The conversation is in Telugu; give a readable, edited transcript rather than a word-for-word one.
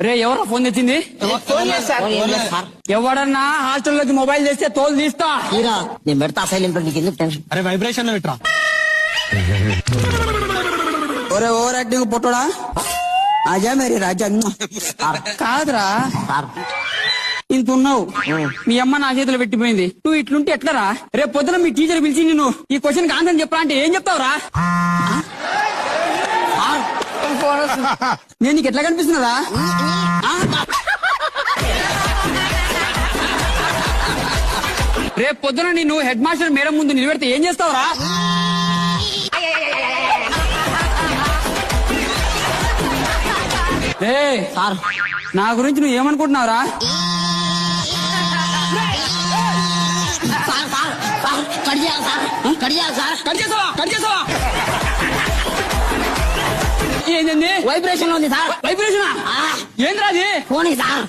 రే ఎవరా ఫోన్ తెచ్చింది? ఎవడన్నా హాస్టల్లోకి మొబైల్ చేస్తే తోలు తీస్తా. నేను పెడతా సైలెంట్, నీకు ఎందుకు టెన్షన్? అరే వైబ్రేషన్ లో పెట్టరా. ఒరే ఓవర్ యాక్టింగ్ పొట్టోడా, ఆజా మేరీ రాజా. కాదురా ఇంత ఉన్నావు, మీ అమ్మ నా చేతిలో పెట్టిపోయింది, నువ్వు ఇట్లుంటే ఎట్లరా? రేపు పొద్దున మీ టీచర్ పిలిచి నిన్ను ఈ క్వశ్చన్ ఆన్సర్ చెప్పరా అంటే ఏం చెప్తావురా? నేను నీకు ఎట్లా కనిపిస్తున్నదా? రేపు పొద్దున నిన్ను హెడ్ మాస్టర్ మేడం ముందు నిలబెడితే ఏం చేస్తావురా? సార్ నా గురించి నువ్వు ఏమనుకుంటున్నావురా? కట్ చేసావా? ఏంటండి వైబ్రేషన్ లో ఉంది సార్. వైబ్రేషన్? ఏంద్రా అది? Phone sir.